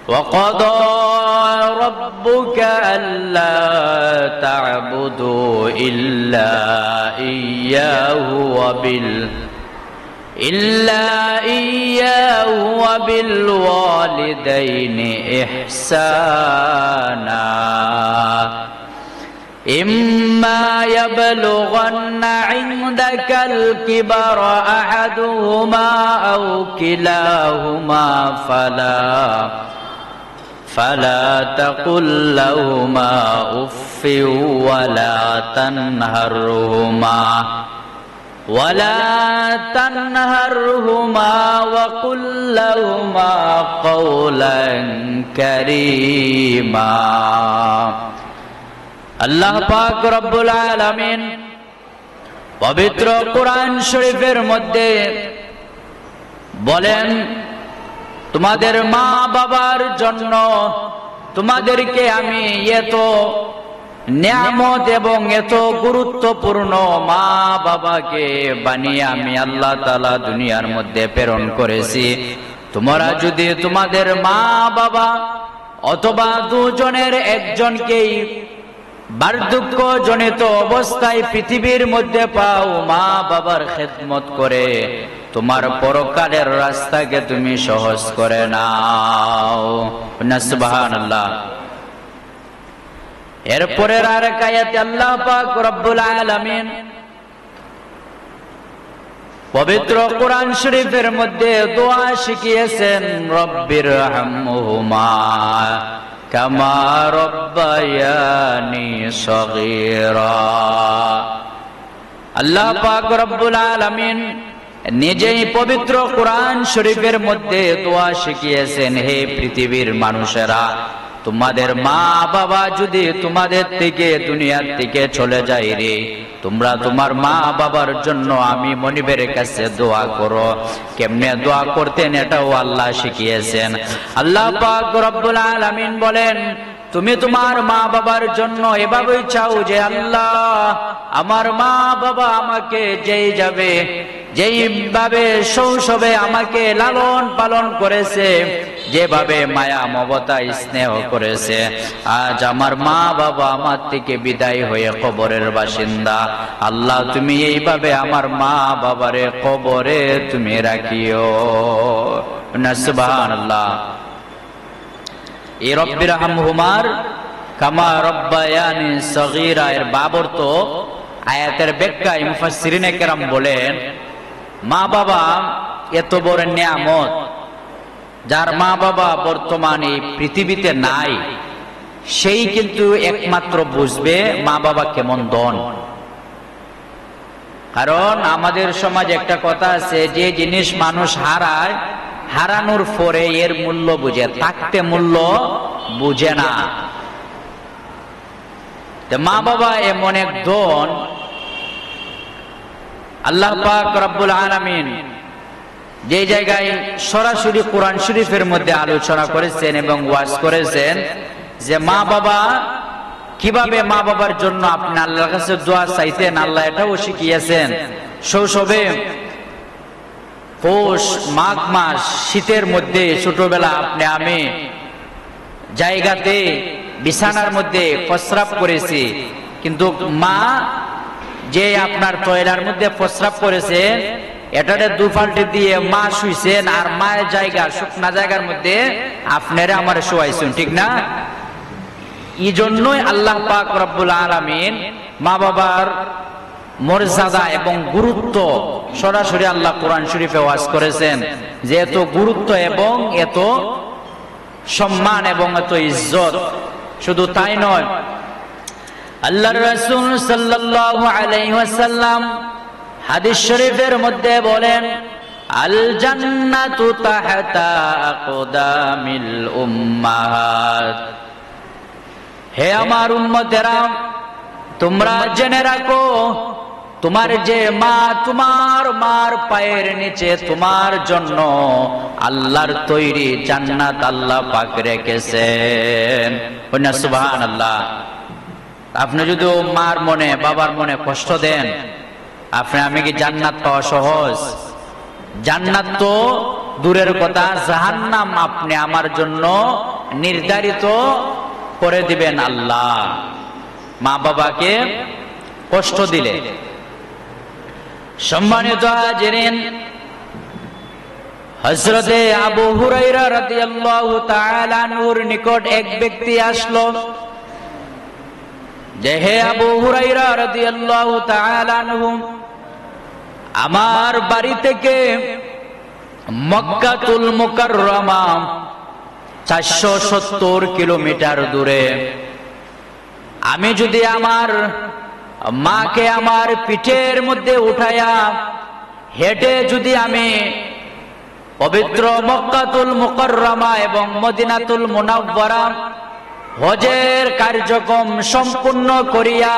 وقضى ربك ألا تعبدوا إلا إياه وبالوالدين إحسانا إما يبلغن عندك الكبر أحدهما أو كلاهما فلا تقل لهما أف ولا تنهرهما وقل لهما قولا كريما আল্লাহ পাক রব্বুল আলামিন পবিত্র কোরআন শরীফের মধ্যে বলেন, তোমাদের মা বাবার জন্য তোমাদেরকে আমি এত নিয়ামত এবং এত গুরুত্বপূর্ণ মা বাবাকে বানিয়ে আমি আল্লাহ তাআলা দুনিয়ার মধ্যে প্রেরণ করেছি। তোমরা যদি তোমাদের মা বাবা অথবা দুজনের একজনকেই বার্ধক্য জনিত অবস্থায় পৃথিবীর মধ্যে পাও, মা বাবার খেদমত করে তোমার পরকালের রাস্তাকে তুমি সহজ করে নাও। সুবহানাল্লাহ। এরপরের আরেক আয়াতে আল্লাহ পাক রব্বুল আলামিন পবিত্র কোরআন শরীফের মধ্যে দোয়া শিখিয়েছেন, রব্বির হামহুমা কামা রব্বায়ানি সগীরা। আল্লাহ পাক রব্বুল আলামিন নিজেই পবিত্র কোরআন শরীফের মধ্যে দোয়া শিখিয়েছেন, হে পৃথিবীর মানুষেরা, তোমাদের মা বাবা যদি তোমাদের থেকে দুনিয়ার থেকে চলে যায় রে, তোমরা তোমার মা বাবার জন্য আমি মনিবের কাছে দোয়া করো। কেমনে দোয়া করতেন এটাও আল্লাহ শিখিয়েছেন। আল্লাহ পাক রব্বুল আলামিন বলেন, তুমি তোমার মা বাবার জন্য এভাবেই চাও যে আল্লাহ আমার মা বাবা আমাকে যেইভাবে শৈশবে আমাকে লালন পালন করেছে, যেভাবে মায়া মমতা স্নেহ করেছে, আজ আমার মা বাবা আমার থেকে বিদায় হয়ে কবরের বাসিন্দা। আল্লাহ তুমি এইভাবে আমার মা বাবারে কবরে তুমি রাখিও। সুবহানাল্লাহ। এই রব্বির হামহুমার কামা রব্বায়ানি সগীরা এর বাবর্ত আয়াতের ব্যাখ্যায় মুফাসসিরিনে কেরাম বলেন, মা বাবা এত বড় নিয়ামত, যার মা বাবা বর্তমানে পৃথিবীতে নাই, সেই কিন্তু একমাত্র বুঝবে মা বাবা কেমন দন। কারণ আমাদের সমাজে একটা কথা আছে, যে জিনিস মানুষ হারায়, হারানোর পরে এর মূল্য বুঝে, থাকতে মূল্য বুঝে না। মা বাবা এমন এক ধন, আল্লাহ পাক রব্বুল আলামিন যে জায়গায় সরাসরি কোরআন শরীফের মধ্যে আলোচনা করেছেন এবং ওয়াজ করেছেন যে মা বাবা কিভাবে মা বাবার জন্য আপনি আল্লাহর কাছে দোয়া চাইতেন, আল্লাহ এটাও শিখিয়েছেন। শৈশবে পৌষ মাঘ মাস শীতের মধ্যে ছোটবেলা আমি জায়গাতে বিছানার মধ্যে প্রস্রাব করেছি, কিন্তু মা যে আপনার টয়লার মধ্যে প্রস্রাব করেছেন এটাতে দুপাল্টি দিয়ে মা শুইছেন, আর মায়ের জায়গা শুকনা জায়গার মধ্যে আপনারা আমার শোয়াইছেন, ঠিক না? এই জন্যই আল্লাহ পাক রব্বুল আলামিন মা বাবার মর্যাদা এবং গুরুত্ব সরাসরি আল্লাহ কোরআন শরীফে ওয়াজ করেছেন, যে এত গুরুত্ব এবং এত সম্মান এবং এত ইজ্জত। শুধু তাই নয়, আল্লাহর রাসূল সাল্লাল্লাহু আলাইহি ওয়াসাল্লাম হাদিস শরীফের মধ্যে বলেন, আল জান্নাতু তাহতা আকদামিল উম্মাহাত। হে আমার উম্মতেরা, তোমরা জেনে রাখো, তোমার যে মা, তোমার মার পায়ের নিচে তোমার জন্য আল্লাহর তৈরি জান্নাত আল্লাহ পাক রেখেছেন। সুবহানাল্লাহ। আপনি যদি মার মনে বাবার মনে কষ্ট দেন, আমি কি জান্নাত পাওয়া সহজ? জান্নাত তো দূরের কথা জাহান্নাম আপনি আমার জন্য নির্ধারিত করে দিবেন আল্লাহ। মা বাবাকে কষ্ট দিলে। সম্মানিত হাজিরিন, হযরতে আবু হুরায়রা রাদিয়াল্লাহু তাআলা আনহুর নিকট এক ব্যক্তি আসলো যে, হে আবু হুরায়রা রাদিয়াল্লাহু তাআলা আনহু, আমার বাড়ি থেকে মক্কাতুল মুকাররমা 470 কিলোমিটার দূরে। আমি যদি আমার মাকে আমার পিঠের মধ্যে উঠায়া হেঁটে যদি আমি পবিত্র মক্কাতুল মুকাররমা এবং মদিনাতুল মুনাওয়ারা হজের কার্যক্রম সম্পূর্ণ করিয়া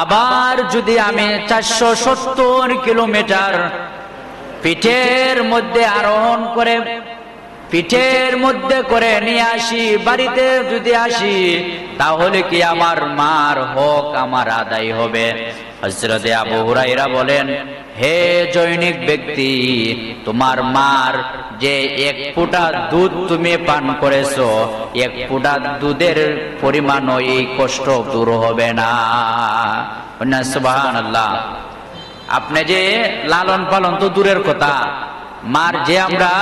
আবার যদি আমি 470 কিলোমিটার পিঠের মধ্যে আরোহণ করে পিঠের মধ্যে করে নিয়ে আসি, বাড়িতে যদি আসি, তাহলে কি আমার মার হক আমার আদায় হবে? হযরতে আবু হুরায়রা বলেন, হে জৈনিক ব্যক্তি, তোমার মার যে 1 ফোঁটা দুধ তুমি পান করেছো, 1 ফোঁটা দুধের পরিমাণও এই কষ্ট দূর হবে না। সুবহানাল্লাহ। আপনি যে লালন পালন তো দূরের কথা, মার যে আমরা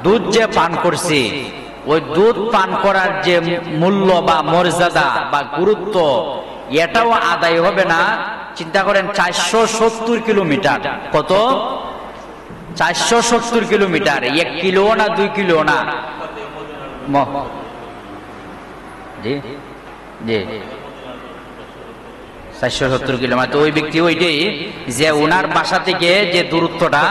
দুধ যে পান করছি, ওই দুধ পান করার যে মূল্য বা মর্যাদা বা গুরুত্ব, এটাও আদায় হবে না। চিন্তা করেন, 470 কিলোমিটার। কত? 470 কিলোমিটার। 1 কিলো না 2 কিলো না? জি জি, 470 কিলোমিটার। ওই ব্যক্তি ওইটাই যে ওনার বাসা থেকে যে দূরত্বটা,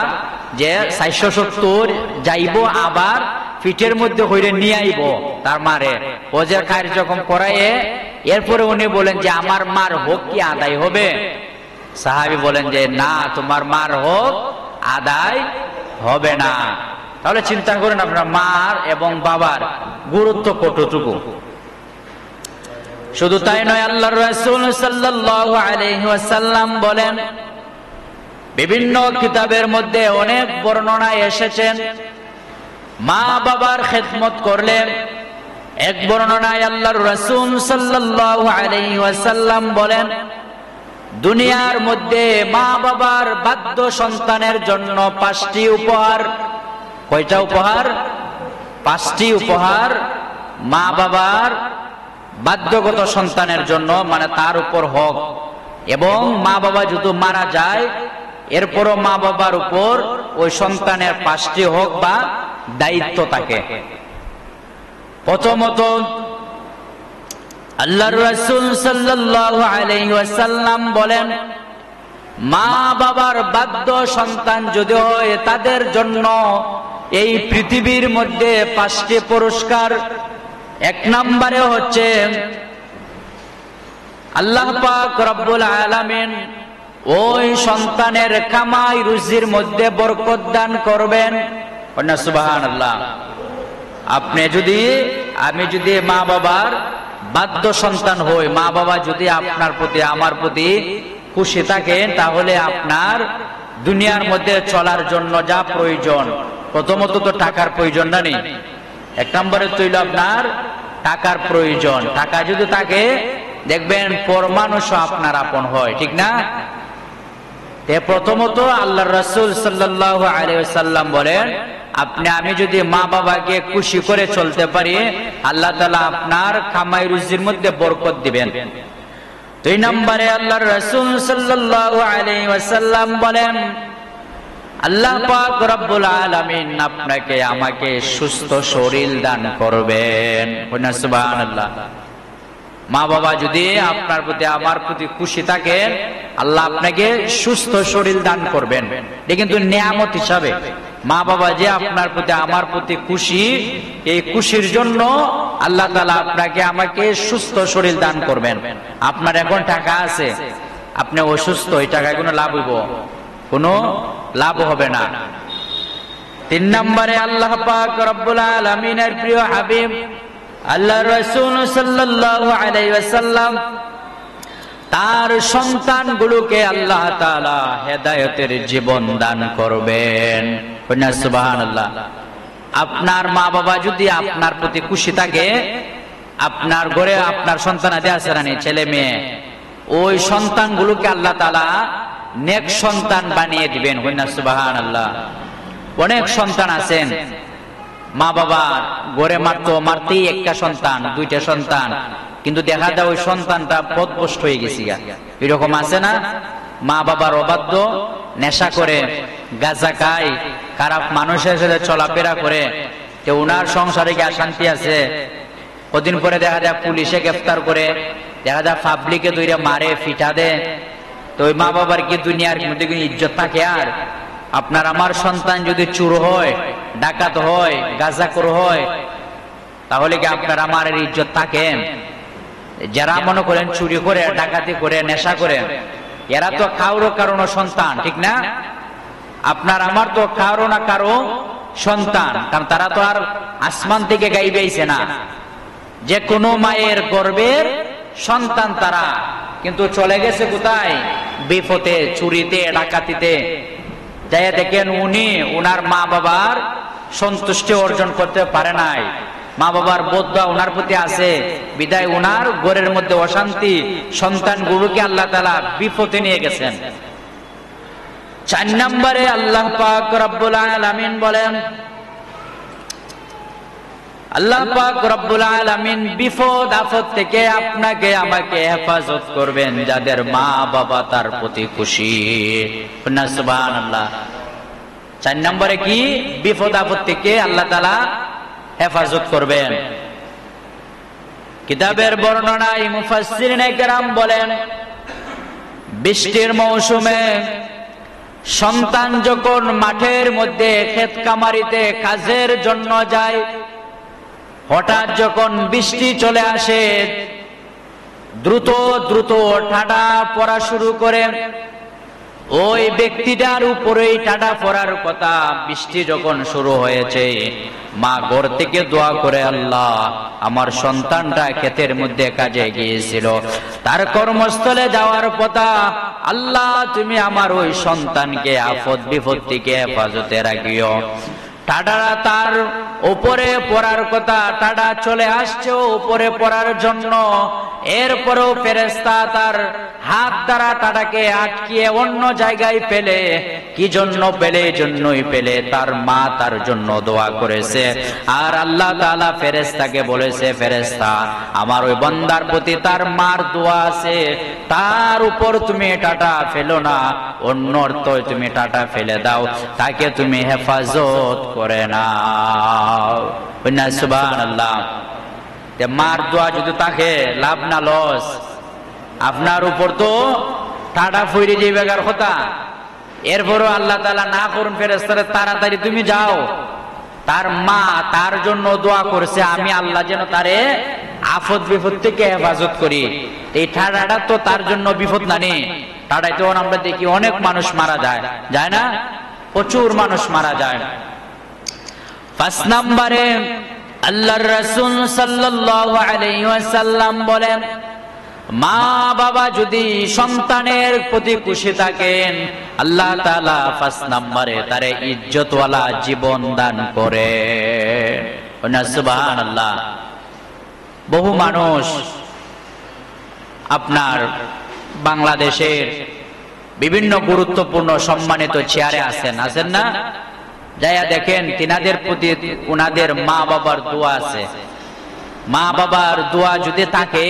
যে 470 যাইব, আবার পিঠের মধ্যে হইরে নিয়ে আইব তার মারে হজের কার্যক্রম করাইয়ে, এরপরে উনি বলেন যে আমার মার হক কি আদায় হবে? সাহাবী বলেন যে না, তোমার মার হক আদায় হবে না। তাহলে চিন্তা করেন আপনার মার এবং বাবার গুরুত্ব কতটুকু। শুধু তাই নয়, আল্লাহর রাসূল সাল্লাল্লাহু আলাইহি ওয়াসাল্লাম বলেন, বিভিন্ন কিতাবের মধ্যে অনেক বর্ণনায় এসেছেন মা বাবার খেদমত করলে। এক বর্ণনায় আল্লাহর রাসূল সাল্লাল্লাহু আলাইহি ওয়াসাল্লাম বলেন, দুনিয়ার মধ্যে মা বাবার বাধ্য সন্তানের জন্য 5টি উপহার। কয়টা উপহার? 5টি উপহার মা বাবার বাধ্যগত সন্তানের জন্য, মানে তার উপর হক। এবং মা বাবা যদি মারা যায়, এরপরও মা বাবার উপর ওই সন্তানের 5টি হক বা দায়িত্ব থাকে। প্রথমত, আল্লাহর রাসূল সাল্লাল্লাহু আলাইহি ওয়াসাল্লাম বলেন, মা বাবার বাধ্য সন্তান যদি হয়, তাদের জন্য এই পৃথিবীর মধ্যে 5টি পুরস্কার। 1 নম্বরে হচ্ছে আল্লাহ পাক রব্বুল আলামিন ওই সন্তানের কামাই রুজির মধ্যে বরকত দান করবেন। সুবহানাল্লাহ। আমি যদি মা বাবার বাধ্য সন্তান হই, মা বাবা যদি আপনার প্রতি আমার প্রতি খুশি থাকেন, তাহলে আপনার দুনিয়ার মধ্যে চলার জন্য যা প্রয়োজন, প্রথমত তো টাকার প্রয়োজন না নেই। 1 নম্বরে তৈল আপনার টাকার প্রয়োজন। টাকা যদি থাকে, দেখবেন পর মানুষও আপনার আপন হয়, ঠিক না? প্রথমত আল্লাহর রাসূল সাল্লাল্লাহু আলাইহি ওয়াসাল্লাম বলেন, আমি যদি মা বাবাকে খুশি করে চলতে পারি, আল্লাহ তাআলা আপনার কামাই রুজির মধ্যে বরকত দিবেন। 2 নম্বরে আল্লাহর রাসূল সাল্লাল্লাহু আলাইহি ওয়াসাল্লাম বলেন, আল্লাহ পাক রব্বুল আলামিন আপনাকে আমাকে সুস্থ শরীর দান করবেন। সুবহানাল্লাহ। মা বাবা যদি আপনার প্রতি আমার প্রতি খুশি থাকেন, আল্লাহ আপনাকে সুস্থ শরীর দান করবেন। এটা কিন্তু নিয়ামত হিসাবে। মা বাবা যে আপনার প্রতি আমার প্রতি খুশি, এই খুশির জন্য আল্লাহ তাআলা আপনাকে আমাকে সুস্থ শরীর দান করবেন। আপনার এখন টাকা আছে, আপনি অসুস্থ, এই টাকায় কোনো লাভ হইব? কোনো লাভ হবে না। 3 নম্বরে আল্লাহ পাক রব্বুল আলামিনের প্রিয় হাবিব আল্লাহর রাসূল সাল্লাল্লাহু আলাইহি ওয়াসাল্লাম তার সন্তানগুলোকে আল্লাহ তাআলা হেদায়েতের জীবন দান করবেন। সুবহানাল্লাহ। আপনার মা বাবা যদি আপনার প্রতি খুশি থাকে, আপনার ঘরে আপনার সন্তানাদি আছে না, ছেলে মেয়ে, ওই সন্তানগুলোকে আল্লাহ তাআলা নেক সন্তান বানিয়ে দিবেন। সুবহানাল্লাহ। অনেক সন্তান আছেন, মা বাবা ঘরে মারতেই একটা সন্তান, দুইটা সন্তান, কিন্তু দেখা যায় ওই সন্তানটা পথভ্রষ্ট হয়ে গেছে। এরকম আছে না? মা বাবার অবাধ্য, নেশা করে, গাঁজা খায়, খারাপ মানুষের সাথে চলাফেরা করে, তো ওনার সংসারে কি শান্তি আছে? কদিন পরে দেখা যায় পুলিশে গ্রেফতার করে, দেখা যায় পাবলিকে ধরে মারে, ফিটা দেয়। তো ওই মা বাবার কি দুনিয়ার মধ্যে কোনো ইজ্জত থাকে? আর আপনার আমার সন্তান যদি চোর হয়, ডাকাত হয়, গাঁজাখোর হয়, তাহলে কি আপনার আমার ইজ্জত থাকে? যারা মনে করেন চুরি করে, ডাকাতি করে, নেশা করে, এরা তো কারো কারো সন্তান, ঠিক না? আপনার আমার তো কারো না কারো সন্তান, কারণ তারা তো আর আসমান থেকে গাইবে আইছে না। যে কোনো মায়ের গর্ভের সন্তান তারা, কিন্তু চলে গেছে কোথায়? বিপথে, চুরিতে, ডাকাতিতে। যাই দেখেন উনি ওনার মা বাবার সন্তুষ্টি অর্জন করতে পারে নাই, মা বাবার বদদোয়া ওনার প্রতি আছে, বিদায় ওনার ঘরের মধ্যে অশান্তি, সন্তানগুলোকে আল্লাহ তাআলা বিপথে নিয়ে গেছেন। 4 নম্বরে আল্লাহ পাক রব্বুল আলামিন বলেন, আল্লাহ পাক রব্বুল আলামিন বিপদ আপদ থেকে আপনাকে আমাকে হেফাজত করবেন যাদের মা বাবা তার প্রতি খুশি। সুবহানাল্লাহ। 4 নম্বরে কি? বিপদ আপদ থেকে আল্লাহ তাআলা হেফাজত করবেন। কিতাবের বর্ণনায় মুফাসসিরিনে কেরাম বলেন, বৃষ্টির মৌসুমে সন্তান যখন মাঠের মধ্যে ক্ষেত কামারিতে কাজের জন্য যায়, হঠাৎ যখন বৃষ্টি চলে আসে, দ্রুত দ্রুত ঠাডা পড়া শুরু করে, ওই ব্যক্তিটার উপরেই ঠাডা পড়ার কথা। বৃষ্টি যখন শুরু হয়েছে, মা ঘর থেকে দোয়া করে, আল্লাহ আমার সন্তানটা ক্ষেতের মধ্যে কাজে গিয়েছিল, তার কর্মস্থলে যাওয়ার কথা, আল্লাহ তুমি আমার ওই সন্তানকে আপদ বিপদ থেকে হেফাজতে রাখিও। টাডারা তার উপরে পড়ার কথা, টাডা চলে আসছে উপরে পড়ার জন্য, এরপরেও ফেরেশতা তার হাত দ্বারা টাডাকে আটকিয়ে অন্য জায়গায় পেলে। কি জন্য পেলে? জন্যই পেলে তার মা তার জন্য দোয়া করেছে। আর আল্লাহ তাআলা ফেরেশতাকে বলেছে, ফেরেশতা আমার ওই বান্দার প্রতি তার মার দোয়া আছে, তার উপর তুমি টাটা ফেলো না, অন্য অর্থে তুমি টাটা ফেলে দাও, তাকে তুমি হেফাজত করে নাও। সুবহানাল্লাহ। মার দোয়া যদি তাকে লাভ না লস, আপনার উপর তো টাটা ফইরে যাইবে গার কথা, এরপরও আল্লাহ তাআলা না করুন ফেরেশতারা তাড়াতাড়ি তুমি যাও, তার মা তার জন্য দোয়া করছে, আমি আল্লাহ যেন তারে আফত বিপদ থেকে হেফাজত করি। এই ঠাডাটা তো তার জন্য বিপদ না নেই। ঠাডাইতে আমরা দেখি অনেক মানুষ মারা যায়, যায় না? প্রচুর মানুষ মারা যায়। 5 নম্বরে আল্লাহর রাসূল সাল্লাল্লাহু আলাইহি ওয়াসাল্লাম বলেন, মা বাবা যদি সন্তানের প্রতি খুশি থাকেন, আল্লাহ তাআলা 5 নম্বরে তারে ইজ্জতওয়ালা জীবন দান করে। সুবহানাল্লাহ। বহু মানুষ আপনার বাংলাদেশের বিভিন্ন গুরুত্বপূর্ণ সম্মানিত চেয়ারে আছেন, আছেন না? যাইয়া দেখেন তিনাদের প্রতি উনাদের মা বাবার দোয়া আছে। মা বাবার দোয়া যদি থাকে,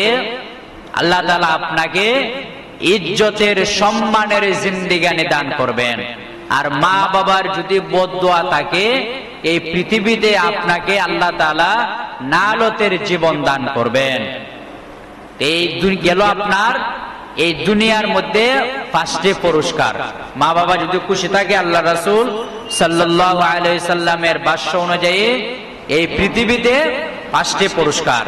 আল্লাহ তাআলা আপনাকে ইজ্জতের সম্মানের জিন্দেগানি দান করবেন। আর মা বাবার যদি বদদোয়া থাকে, এই পৃথিবীতে আপনাকে আল্লাহ তাআলা নালতের জীবন দান করবেন। এই গেল আপনার এই দুনিয়ার মধ্যে 5টি পুরস্কার। মা বাবা যদি খুশি থাকে, আল্লাহ রাসূল সাল্লাল্লাহু আলাইহি সাল্লামের ভাষ্য অনুযায়ী এই পৃথিবীতে 5টি পুরস্কার।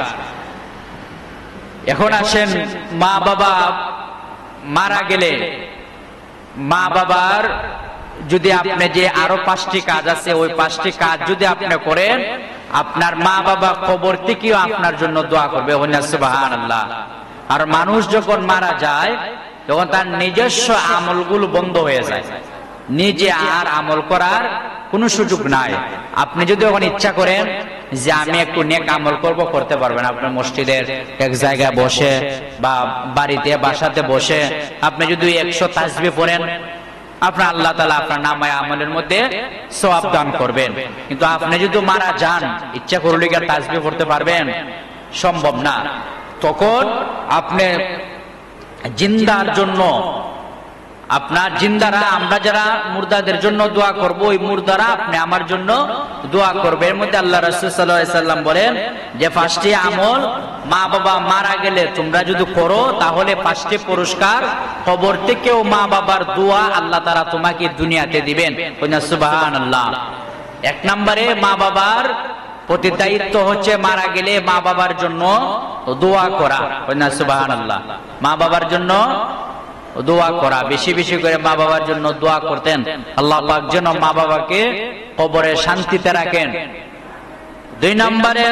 এখন আসেন, মা বাবা মারা গেলে, মা বাবার যদি আপনি যে আরো 5টি কাজ আছে, ওই 5টি কাজ যদি আপনি করেন, আপনার মা বাবা কবর থেকেও আপনার জন্য দোয়া করবে। সুবহানাল্লাহ। আর মানুষ যখন মারা যায়, তখন তার নিজস্ব আমলগুলো বন্ধ হয়ে যায়, নিজে আর আমল করার কোনো সুযোগ নাই। আপনি যদি এখন ইচ্ছা করেন যে আমি একটু নেক আমল করব, করতে পারবেন। আপনার মসজিদের এক জায়গায় বসে বা বাড়িতে বাসাতে বসে আপনি যদি 100 তাসবিহ পড়েন, আপনার আল্লাহ তাআলা আপনার নামায়ে আমলের মধ্যে সওয়াব দান করবেন। কিন্তু আপনি যদি মারা যান, ইচ্ছা করলে কি আর তাসবিহ পড়তে পারবেন? সম্ভব না। তখন আপনি জিন্দার জন্য, আপনার জিন্দারা, আমরা যারা মুর্দাদের জন্য দোয়া করব, ওই মুর্দারা আপনি আমার জন্য দোয়া করবে। এর মধ্যে আল্লাহ রাসূল সাল্লাল্লাহু আলাইহি সাল্লাম বলেন যে 5টি আমল মা বাবা মারা গেলে তোমরা যদি করো, তাহলে 5টি পুরস্কার কবর থেকেও মা বাবার দোয়া আল্লাহ তাআলা তোমাকে দুনিয়াতে দিবেন। সুবহানাল্লাহ। 1 নম্বরে মা বাবার প্রতি দায়িত্ব হচ্ছে মারা গেলে মা বাবার জন্য দোয়া করা। সুবহানাল্লাহ। মা বাবার জন্য দোয়া করা, বেশি বেশি করে মা বাবার জন্য দোয়া করতেন। আল্লাহ পাক যেন মা বাবাকে কবরে শান্তিতে রাখেন। 2 নম্বরে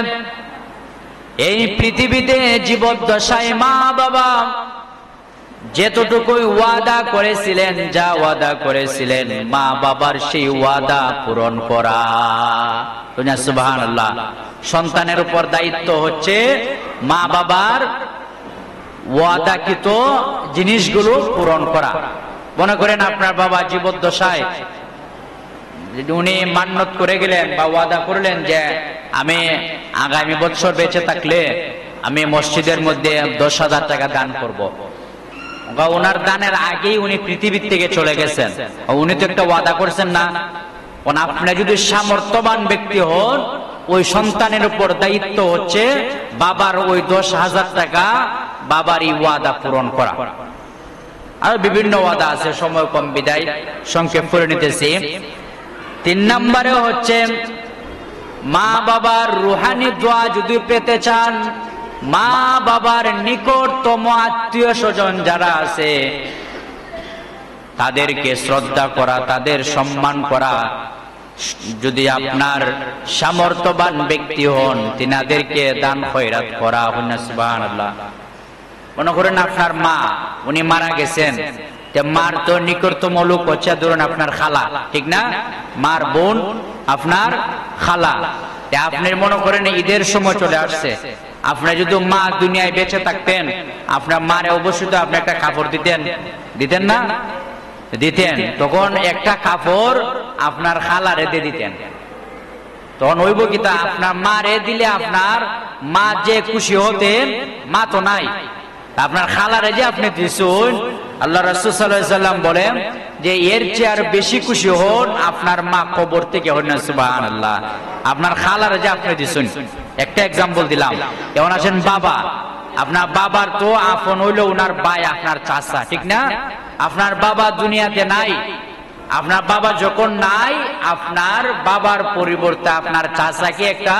এই পৃথিবীতে জীবদ্দশায় মা বাবা যেতটুকুই ওয়াদা করেছিলেন, যা ওয়াদা করেছিলেন, মা বাবার সেই ওয়াদা পূরণ করা। সুবহানাল্লাহ। সন্তানের উপর দায়িত্ব হচ্ছে মা বাবার ওয়াদাকৃত জিনিসগুলো পূরণ করা। মনে করেন আপনার বাবা জীবদ্দশায় উনি মান্নত করে গেলেন বা ওয়াদা করলেন যে আমি আগামী বছর বেঁচে থাকলে আমি মসজিদের মধ্যে 10,000 টাকা দান করব। ওনার দানের আগেই উনি পৃথিবী থেকে চলে গেছেন। উনি তো একটা ওয়াদা করছেন না? আপনি যদি সামর্থ্যবান ব্যক্তি হন, ওই সন্তানের উপর দায়িত্ব হচ্ছে বাবার ওই 10,000 টাকা বাবার এই ওয়াদা পূরণ করা। আর বিভিন্ন ওয়াদা আছে, সময় কম বিদায় সংক্ষেপ করে নিতেছি। 3 নম্বরে হচ্ছে মা বাবার রুহানি দোয়া যদি পেতে চান, মা বাবার নিকটতম আত্মীয় স্বজন যারা আছে তাদেরকে শ্রদ্ধা করা, তাদের সম্মান করা। যদি আপনার সামর্থ্যবান ব্যক্তি হন, তিনাদেরকে দান খয়রাত করা। সুবহানাল্লাহ। মনে করেন আপনার মা, উনি মারা গেছেন, মার তো নিকটতম লোক হচ্ছে ধরুন আপনার খালা, ঠিক না? মার বোন আপনার খালা। আপনি মনে করেন ঈদের সময় চলে আসছে, আপনি যদি মা দুনিয়ায় বেঁচে থাকতেন, আপনার মারে অবশ্যই তো আপনি একটা কাপড় দিতেন, দিতেন না? দিতেন। তখন একটা কাপড় আপনার খালারে দিয়ে দিতেন। তখন ওইব কি তা আপনার মারে দিলে আপনার মা যে খুশি হতেন, মা তো নাই, আপনার খালারে যে আপনি দিছেন, আল্লাহ রাসূল সাল্লাল্লাহু আলাইহি সাল্লাম বলেন যে এর চেয়ে আর বেশি খুশি হন আপনার মা কবর থেকে। সুবহানাল্লাহ। আপনার খালারে যে আপনি দিছেন, একটা এক্সাম্পল দিলাম। যেমন আছেন বাবা, আপনার বাবার তো আপন হইলো উনার ভাই, আপনার চাচা, ঠিক না? আপনার বাবা দুনিয়াতে নাই, আপনার বাবা যখন নাই, আপনার বাবার পরিবর্তে আপনার চাচাকে একটা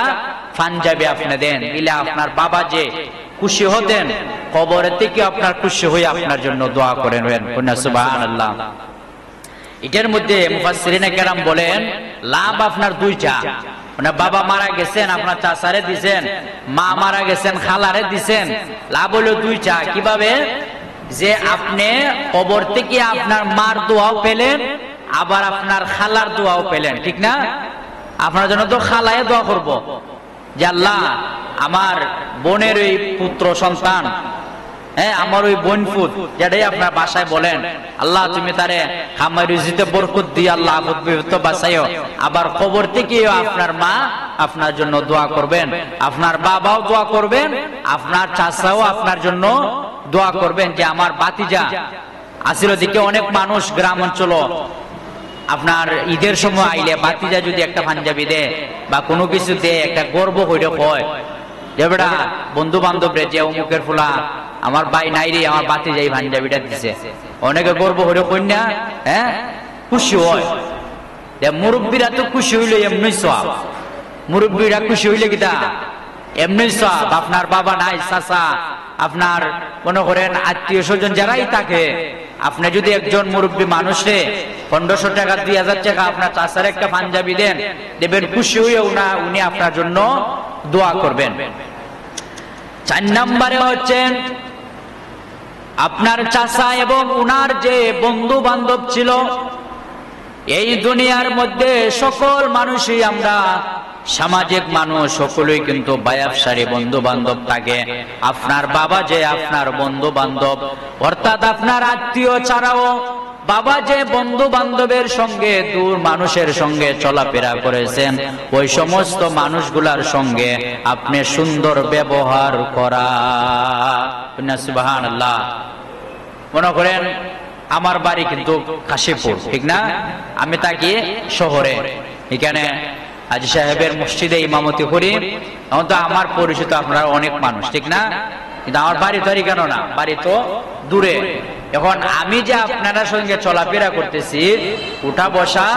পাঞ্জাবি আপনি দেন, দিলে আপনার বাবা যে খুশি হতেন, কবরের থেকে আপনার খুশি হয়ে আপনার জন্য দোয়া করেন। সুবহানাল্লাহ। এটার মধ্যে মুফাসসিরিনে কেরাম বলেন লাভ আপনার 2টা। মানে বাবা মারা গেছেন, আপনার চাচারে দিছেন, মা মারা গেছেন, খালারে দিছেন। লাভ হলো 2টা। কিভাবে? যে আপনি কবর থেকে আপনার মার দোয়াও পেলেন, আবার আপনার খালার দোয়াও পেলেন, ঠিক না? আপনার জন্য তো খালায় দোয়া করব যে আল্লাহ আমার বোনের ওই পুত্র সন্তান, আমার ওই বোন ফুত, যেটাই আপনার বাসায় বলেন, আল্লাহ তুমি তারে খামার রুজিতে বরকত দিয়ে আল্লাহ আপদ বিপদ বাঁচাইও। আবার কবর থেকেও আপনার মা আপনার জন্য দোয়া করবেন, আপনার বাবাও দোয়া করবেন, আপনার চাচাও আপনার জন্য দোয়া করবেন যে আমার বাতিজা আসিল। দিকে অনেক মানুষ গ্রাম অঞ্চল আপনার ঈদের সময় আইলে বাতিজা যদি একটা পাঞ্জাবি দেয় বা কোনো কিছু দেয়, একটা গর্ব হইলে হয় যে বেটা বন্ধু বান্ধব রে, যে অমুকের ফুলা আমার ভাই নাই রে, আমার বাতিজা এই পাঞ্জাবিটা দিছে, অনেকে গর্ব হইলে কন্যা খুশি হয়। মুরব্বীরা তো খুশি হইলে এমনি সওয়াব, মুরব্বীরা খুশি হইলে কিটা এমনি সওয়াব। আপনার বাবা নাই, চাচা, আপনার মনে করেন আত্মীয় স্বজন যারাই থাকে, আপনি যদি একজন মুরব্বী মানুষে 1500 টাকা 2000 টাকা আপনার চাচার একটা পাঞ্জাবি দেন, দেবেন, খুশি হয়ে উনি আপনার জন্য দোয়া করবেন। 4 নম্বরে হচ্ছেন আপনার চাচা এবং উনার যে বন্ধু বান্ধব ছিল, এই দুনিয়ার মধ্যে সকল মানুষই আমরা সামাজিক মানুষ, সকলেই কিন্তু বায়াবসারী বন্ধু বান্ধব থাকে। আপনার বাবা যে আপনার বন্ধু বান্ধব, অর্থাৎ আপনার আত্মীয় ছাড়াও বাবা যে বন্ধু বান্ধবের সঙ্গে দূর মানুষের সঙ্গে চলাফেরা করেছেন, ওই সমস্ত মানুষগুলার সঙ্গে আপনি সুন্দর ব্যবহার করা। সুবহানাল্লাহ। মনে করেন আমার বাড়ি কিন্তু কাশীপুর, ঠিক না? আমি থাকি শহরে, এখানে হাজী সাহেবের মসজিদে ইমামতি করি। এখন তো আমার পরিচিত আপনারা অনেক মানুষ, ঠিক না? কিন্তু আমার বাড়ি তো কেন না, বাড়ি তো দূরে। এখন আমি যে আপনারা সঙ্গে চলাফেরা করতেছি, উঠা বসা,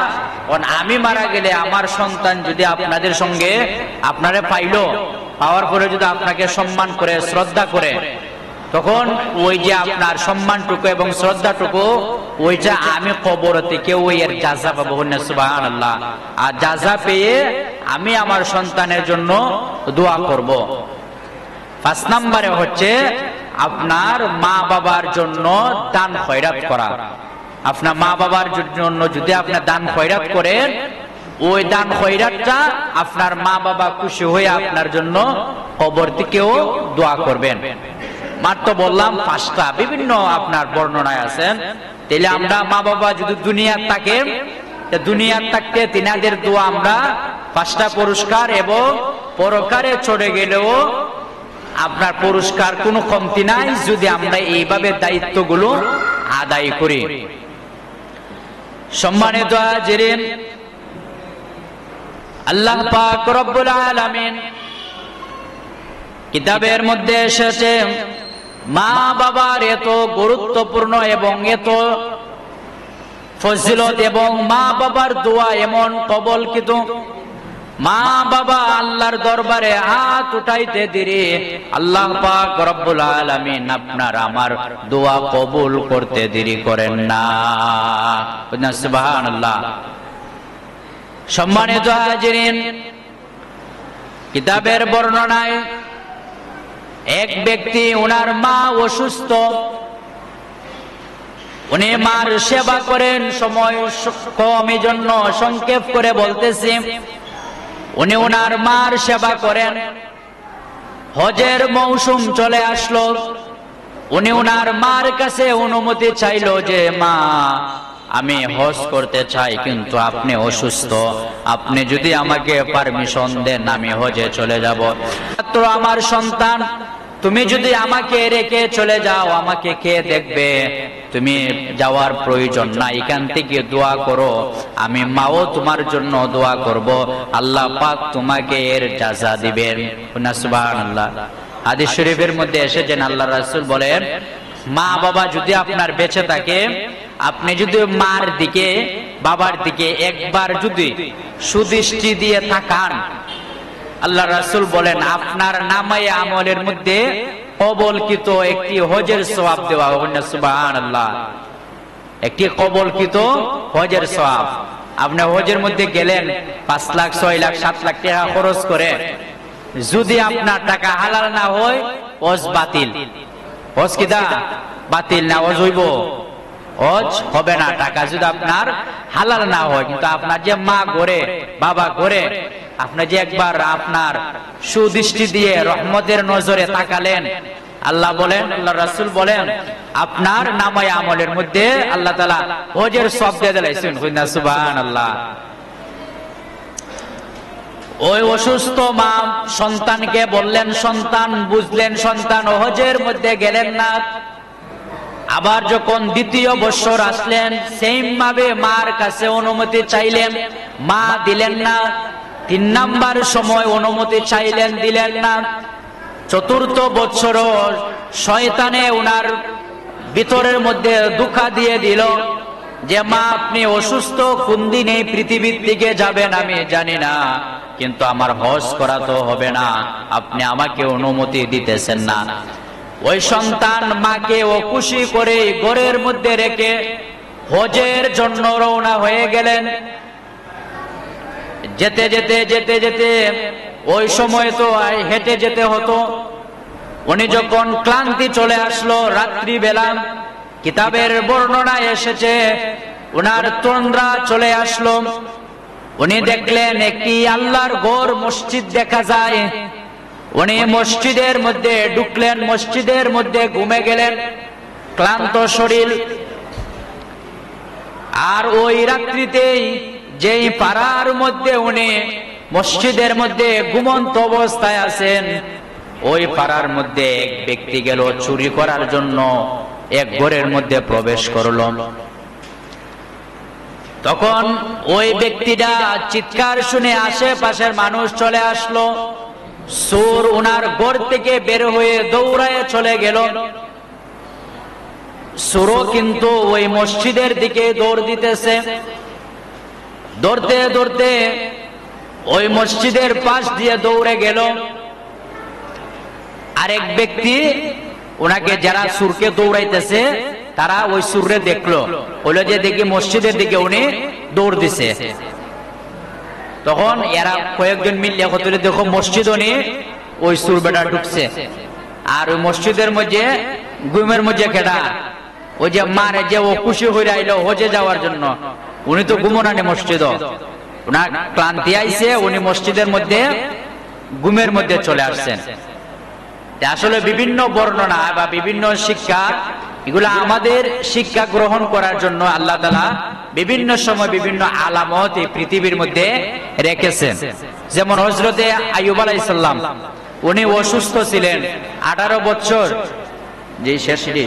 এখন আমি মারা গেলে আমার সন্তান যদি আপনাদের সঙ্গে আপনারা পাইলো, পাওয়ার পরে যদি আপনাকে সম্মান করে শ্রদ্ধা করে, তখন ওই যে আপনার সম্মানটুকু এবং শ্রদ্ধাটুকু ওইটা আমি কবর থেকে ওই এর জাযা পাবো। সুবহানাল্লাহ। আর জাযা পেয়ে আমি আমার সন্তানের জন্য দোয়া করব। 5 নম্বরে হচ্ছে আপনার মা বাবার জন্য দান খয়রাত করা। আপনার মা বাবার জন্য যদি আপনি দান খয়রাত করেন, ওই দান খয়রাতটা আপনার মা বাবা খুশি হয়ে আপনার জন্য কবর থেকেও দোয়া করবেন। মাত্র বললাম 5টা, বিভিন্ন আপনার বর্ণনায় আছেন। তাহলে আমরা মা বাবা যদি দুনিয়ার থাকে, দুনিয়ার থাকতে তিনাদের দোয়া আমরা 5টা পুরস্কার, এবং পরকালে চলে গেলেও আপনার পুরস্কার কোনো কমতি নাই যদি আমরা এইভাবে দায়িত্বগুলো আদায় করি। সম্মানিত হাজিরিন, আল্লাহ পাক রব্বুল আলামিন কিতাবের মধ্যে এসেছে মা বাবার এত গুরুত্বপূর্ণ এবং এত ফজিলত, এবং মা বাবার দোয়া এমন কবুলকৃত। মা বাবা আল্লাহর দরবারে হাত উঠাইতে দেরি আল্লাহ পাক রব্বুল আলামিন আপনার আমার দোয়া কবুল করতে দেরি করেন না। সুবহানাল্লাহ। সম্মানিত হাজিরিন, কিতাবের বর্ণনায় এক ব্যক্তি, ওনার মা অসুস্থ, উনি মার সেবা করেন, সময় কম এই জন্য সংক্ষেপ করে বলতেছি। উনি ওনার মার সেবা করেন। হজের মৌসুম চলে আসলো, উনি ওনার মার কাছে অনুমতি চাইলো যে মা, আমি হজ করতে চাই, কিন্তু আপনি অসুস্থ, আপনি যদি আমাকে পারমিশন দেন আমি হজে চলে যাব। তো আমার সন্তান, তুমি যদি আমাকে রেখে চলে যাও, আমাকে কে দেখবে? তুমি যাওয়ার প্রয়োজন না, এখান থেকে দোয়া করো, আমি মাও তোমার জন্য দোয়া করব, আল্লাহ পাক তোমাকে এর জাযা দিবেন। সুবহানাল্লাহ। হাদিস শরীফের মধ্যে এসেছেন, আল্লাহ রাসূল বলেন, মা বাবা যদি আপনার বেঁচে থাকে, আপনি যদি মার দিকে বাবার দিকে একবার যদি সুদৃষ্টি দিয়ে তাকান, আল্লাহ রাসূল বলেন আপনার নামায়ে আমলের মধ্যে কবুলকৃত একটি হজের সওয়াব দেওয়া হবে। সুবহানাল্লাহ। একটি কবুলকৃত হজের সওয়াব। আপনি হজের মধ্যে গেলেন, 5 লাখ 6 লাখ 7 লাখ টাকা খরচ করে, যদি আপনার টাকা হালাল না হয়, হজ বাতিল। হজ কিদা বাতিল না, হজ হইব? হজ হবে না, টাকা যদি আপনার হালাল না হয়। কিন্তু আপনার যে মা করে, বাবা করে, আপনি যে একবার আপনার সুদৃষ্টি দিয়ে রহমতের নজরে তাকালেন, আল্লাহ বলেন, আল্লাহ রাসূল বলেন, আপনার নামায়ে আমলের মধ্যে আল্লাহ তাআলা হজের সওয়াব দিয়ে দিলেন। সুবহানাল্লাহ। ওই অসুস্থ মা সন্তানকে বললেন, সন্তান বুঝলেন, সন্তান হজের মধ্যে গেলেন না। আবার যখন 2য় বছর আসলেন, সেম ভাবে মার কাছে অনুমতি চাইলেন, মা দিলেন না। 3 নাম্বার সময় অনুমতি চাইলেন, দিলেন না। 4র্থ বছরও শয়তানে উনার ভিতরের মধ্যে ধোঁকা দিয়ে দিল যে মা, আপনি অসুস্থ, কোন দিন এই পৃথিবীর দিকে যাবেন আমি জানি না, কিন্তু আমার হজ করা তো হবে না, আপনি আমাকে অনুমতি দিতেছেন না। ওই সন্তান মাকে ও খুশি করে ঘরের মধ্যে রেখে হজের জন্য রওনা হয়ে গেলেন। যেতে যেতে যেতে যেতে, ওই সময় তো হেঁটে যেতে হতো। উনি যখন ক্লান্তি চলে আসলো রাত্রি বেলা, কিতাবের বর্ণনায় এসেছে ওনার তন্দ্রা চলে আসলো। উনি দেখলেন একটি আল্লাহর ঘর মসজিদ দেখা যায়। উনি মসজিদের মধ্যে ঢুকলেন, মসজিদের মধ্যে ঘুমে গেলেন, ক্লান্ত শরীর। আর ওই রাত্রিতেই যেই পাড়ার মধ্যে উনি মসজিদের মধ্যে ঘুমন্ত অবস্থায় আছেন, ওই পাড়ার মধ্যে এক ব্যক্তি গেল চুরি করার জন্য, এক ঘরের মধ্যে প্রবেশ করল। তখন ওই ব্যক্তিটা চিৎকার শুনে আশেপাশের মানুষ চলে আসলো। চোর ওনার ঘর থেকে বের হয়ে দৌড়ায় চলে গেল। চোরও কিন্তু ওই মসজিদের দিকে দৌড় দিতেছে। দৌড়তে দৌড়তে ওই মসজিদের পাশ দিয়ে দৌড়ে গেল। আরেক ব্যক্তি ওনাকে, যারা চোরকে দৌড়াইতেছে তারা ওই চোররে দেখলো, বললো যে দেখি মসজিদের দিকে উনি দৌড় দিছে। তখন এরা কয়েকজন মিললে কতলে দেখো মসজিদ উনি ওই চোর বেটা ঢুকছে। আর ওই মসজিদের মধ্যে ঘুমের মধ্যে খেটা, ওই যে মারে যে ও খুশি হয়ে আইলো হজে যাওয়ার জন্য, উনি তো ঘুমোনানি মসজিদ, ওনার ক্লান্তি আইছে, উনি মসজিদের মধ্যে ঘুমের মধ্যে চলে আসছেন। আসলে বিভিন্ন বর্ণনা বা বিভিন্ন শিক্ষা, এগুলো আমাদের শিক্ষা গ্রহণ করার জন্য আল্লাহ তাআলা বিভিন্ন সময় বিভিন্ন আলামত এই পৃথিবীর মধ্যে রেখেছেন। যেমন হযরতে আইয়ুব আলাইহিস সালাম, উনি অসুস্থ ছিলেন 18 বছর। যে শেষটি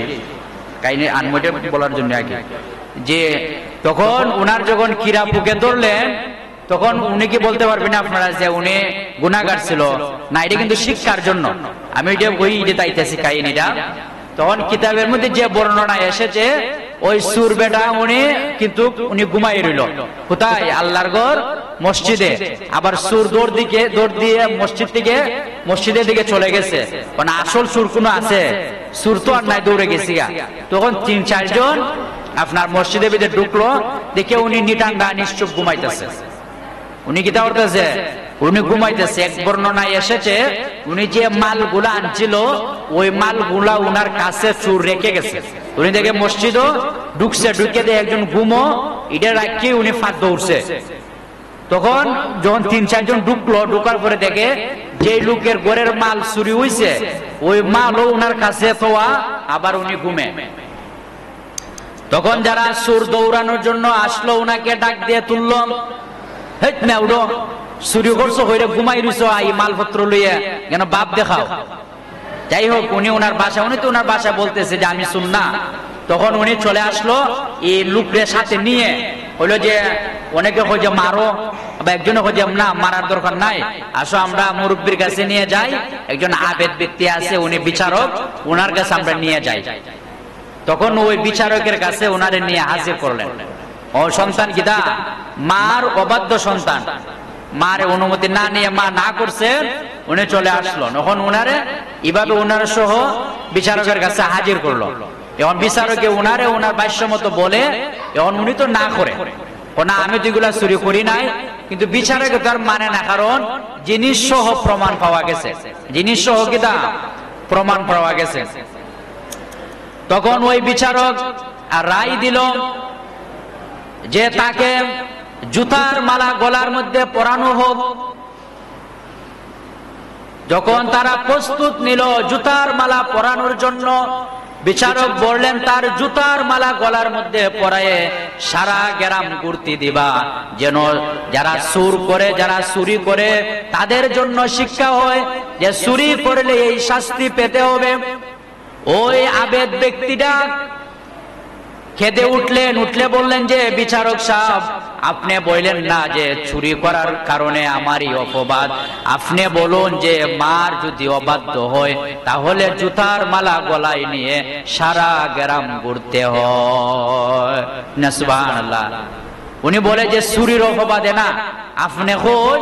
কাহিনী আনমোটে বলার জন্য আগে, যে তখন উনার যখন কিরা পুকে ধরলেন, তখন উনি কি বলতে পারবেন আপনারা যে উনি গুনাহগার ছিল না? এটা কিন্তু শিক্ষার জন্য আমি এটা বই তাইতেছি কাহিনীটা। তখন কিতাবের মধ্যে যে বর্ণনা এসেছে, ওই সুর বেটা উনি ঘুমাই রইল। কোথায়? আল্লাহর ঘর মসজিদে। আবার সুর দৌড় দিয়ে মসজিদের দিকে চলে গেছে। মানে আসল সুর কোনো আছে? সুর তো আর নাই, দৌড়ে গেছি। তখন 3-4 জন আপনার মসজিদের ভিতরে ঢুকলো, দেখে উনি নিটাঙ্গা নিশ্চুপ ঘুমাইতেছে। উনি কি করতেছে? উনি ঘুমাইতেছে। এক বর্ণনায় এসেছে উনি যে মালগুলা আনছিল, ওই মালগুলা উনার কাছে চোর রেখে গেছে। উনি দেখে মসজিদও ঢুকছে, ঢুকে দিয়ে একজন ঘুমো এটা রাখি উনি ফাঁক দৌড়ছে। তখন যখন 3-4 জন ঢুকলো, ঢুকার পরে দেখে যে লোকের ঘরের মাল চুরি হইছে, ওই মালও উনার কাছে থোয়া, আবার উনি ঘুমে। তখন যারা চোর দৌড়ানোর জন্য আসলো, উনাকে ডাক দিয়ে তুললো, হেট না উঠো, চুরি করছো হইরে ঘুমাই রইছো, এই মালপত্র লইয়া কেন বাপ দেখাও। যাই হোক, উনি ওনার বাসা বলতেছে যে আমি শুন না। তখন উনি চলে আসলো এই লোকরে সাথে নিয়ে, হইলো যে অনেকে হয় যে মারো, বা একজনে হয় যে না মারার দরকার নাই, আসো আমরা মুরব্বীর কাছে নিয়ে যাই, একজন আবেদ ব্যক্তি আছে উনি বিচারক, ওনার কাছে আমরা নিয়ে যাই। তখন ওই বিচারকের কাছে ওনারে নিয়ে হাজির করলেন। ও সন্তান কিদা? মার অবাধ্য সন্তান, মার অনুমতি না নিয়ে মা না করছে, উনি চলে আসলো। এখন উনারে এভাবে উনার সহ বিচারকের কাছে হাজির করলো। এখন বিচারকে উনারে ওনার বাস্য মতো বলে, এখন উনি তো না করে, না আমি তো এগুলা চুরি করি নাই, কিন্তু বিচারকে তার মানে না, কারণ জিনিস সহ প্রমাণ পাওয়া গেছে, জিনিস সহ কিদা প্রমাণ পাওয়া গেছে। তখন ওই বিচারক রায় দিল যে তাকে জুতার মালা গলার মধ্যে পরানো হোক। যখন তারা প্রস্তুত নিল জুতার মালা পরানোর জন্য, বিচারক বললেন তার জুতার মালা গলার মধ্যে পরায়ে সারা গ্রাম ঘুরতে দিবা, যেন যারা চুর করে, যারা চুরি করে তাদের জন্য শিক্ষা হয় যে চুরি করলে এই শাস্তি পেতে হবে। ওই আবেদ ব্যক্তিটা খেদে উঠলেন, উঠলে বললেন যে বিচারক সাহেব, আপনি বললেন না যে চুরি করার কারণে আমারই অপবাদ, আপনি বলুন যে মার যদি অবাধ্য হয় তাহলে জুতার মালা গলায় নিয়ে সারা গ্রাম ঘুরতে হয় না? সুবহানাল্লাহ। উনি বলে যে চুরির অপবাদে না, আপনি হন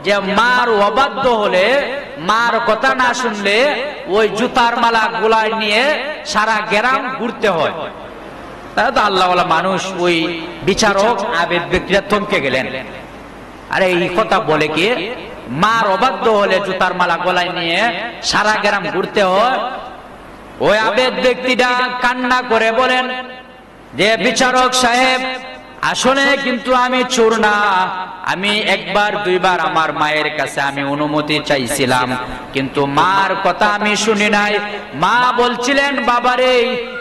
যে মার অবাধ্য হলে, মার কথা না শুনলে ওই জুতার মালা গলায় নিয়ে সারা গ্রাম ঘুরতে হয়। তারা তো আল্লাহওয়ালা মানুষ। ওই বিচারক আবেদ ব্যক্তিরা থমকে গেলেন, আরে এই কথা বলে কি মার অবাধ্য হলে জুতার মালা গলায় নিয়ে সারা গ্রাম ঘুরতে হয়? ওই আবেদ ব্যক্তিটা কান্না করে বলেন যে বিচারক সাহেব, আসলে কিন্তু আমি চোর না। আমি একবার দুইবার আমার মায়ের কাছে আমি অনুমতি চাইছিলাম, কিন্তু মার কথা আমি শুনি নাই। মা বলছিলেন, বাবারে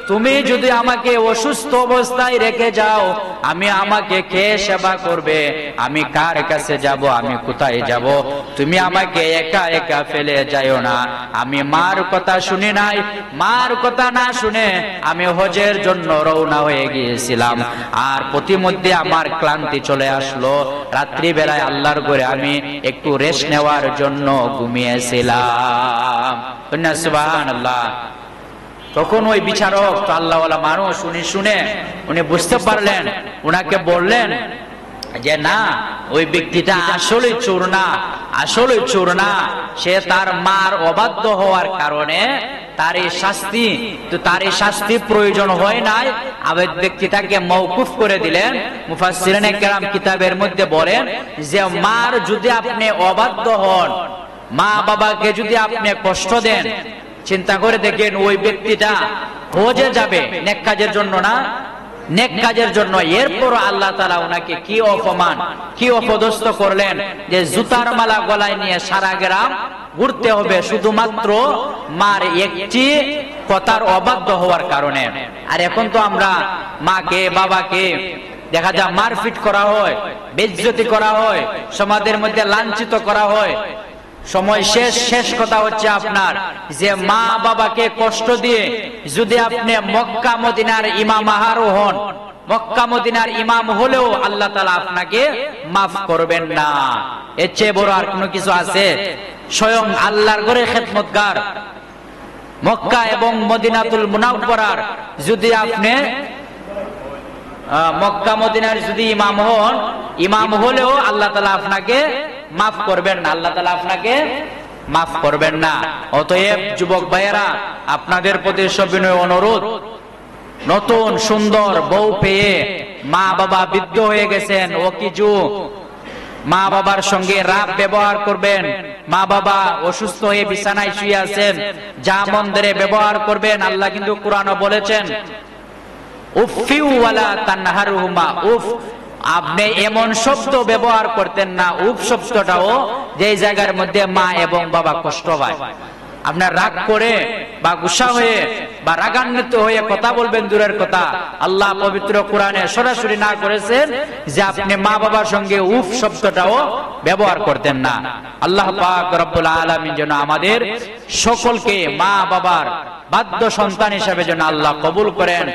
তুমি যদি আমাকে অসুস্থ অবস্থায় রেখে যাও, আমাকে কে সেবা করবে? আমি কার কাছে যাব? আমি কোথায় যাব? তুমি আমাকে একা একা ফেলে যাইও না। আমি মার কথা শুনি নাই। মার কথা না শুনে আমি হজের জন্য রওনা হয়ে গিয়েছিলাম। আর প্রতিমধ্যে আমার ক্লান্তি চলে আসলো। রাত্রি বেলায় আল্লাহর ঘরে আমি একটু রেস্ট নেওয়ার জন্য ঘুমিয়েছিলাম। সুবহানাল্লাহ। তখন ওই বিচারক তো আল্লাহওয়ালা মানুষ, উনি শুনে উনি বুঝতে পারলেন, উনাকে বললেন যে না, ওই ব্যক্তিটা আসলে চোর না, আসলে চোর না। সে তার মার অবাধ্য হওয়ার কারণে তার এই শাস্তি প্রয়োজন হয় নাই। আবেদ ব্যক্তিটাকে মওকুফ করে দিলেন। মুফাসসিরিনে কেরাম কিতাবের মধ্যে বলেন যে মার যদি আপনি অবাধ্য হন, মা বাবাকে যদি আপনি কষ্ট দেন, চিন্তা করে দেখেন ওই ব্যক্তিটা হজে যাবে নেক কাজের জন্য না, নেক কাজের জন্য। এরপর আল্লাহ তাআলা ওনাকে কি অপমান, কি অপদস্থ করলেন যে জুতার মালা গলায় নিয়ে সারা গ্রাম ঘুরতে হবে শুধুমাত্র মার একটি কথার অবাধ্য হওয়ার কারণে। আর এখন তো আমরা মাকে বাবাকে দেখা যায় মারপিট করা হয়, বেইজ্জতি করা হয়, সমাজের মধ্যে লাঞ্ছিত করা হয়। সময় শেষ কথা হচ্ছে আপনার যে মা বাবাকে কষ্ট দিয়ে যদি আপনি মক্কা মদিনার ইমাম আহারও হন, মক্কা মদিনার ইমাম হলেও আল্লাহ তাআলা আপনাকে মাফ করবেন না। এর চেয়ে বড় আর কোনো কিছু আছে? স্বয়ং আল্লাহর ঘরে খেদমতগার মক্কা এবং মদিনাতুল মুনাওয়ারার যদি আপনি মক্কা মদিনার যদি ইমাম হন, ইমাম হলেও আল্লাহ তাআলা আপনাকে মাফ করবেন না, আল্লাহ তাআলা আপনাকে মাফ করবেন না। অতএব যুবক ভাইয়েরা, আপনাদের প্রতি সবিনয় অনুরোধ, নতুন সুন্দর বউ পেয়ে মা বাবা বৃদ্ধ হয়ে গেছেন, ও কিছু মা বাবার সঙ্গে রাব ব্যবহার করবেন। মা বাবা অসুস্থ হয়ে বিছানায় শুয়ে আছেন, যা মন ধরে ব্যবহার করবেন। আল্লাহ কিন্তু কোরআনে বলেছেন উফিউ ওয়ালা তানহারুহুমা, উফ আপনি এমন শব্দ ব্যবহার করতেন না। উফ শব্দটাও যে জায়গার মধ্যে মা এবং বাবা কষ্ট পায়, আপনার রাগ করে বা গুসা হয়ে বা রাগান্বিত হয়ে কথা বলবেন দূরের কথা, আল্লাহ পবিত্র কোরআনে সরাসরি না করেছেন যে আপনি মা বাবার সঙ্গে উফ শব্দটাও ব্যবহার করতেন না। আল্লাহ পাক রব্বুল আলামিন যেন আমাদের সকলকে মা বাবার বাধ্য সন্তান হিসেবে যেন আল্লাহ কবুল করেন।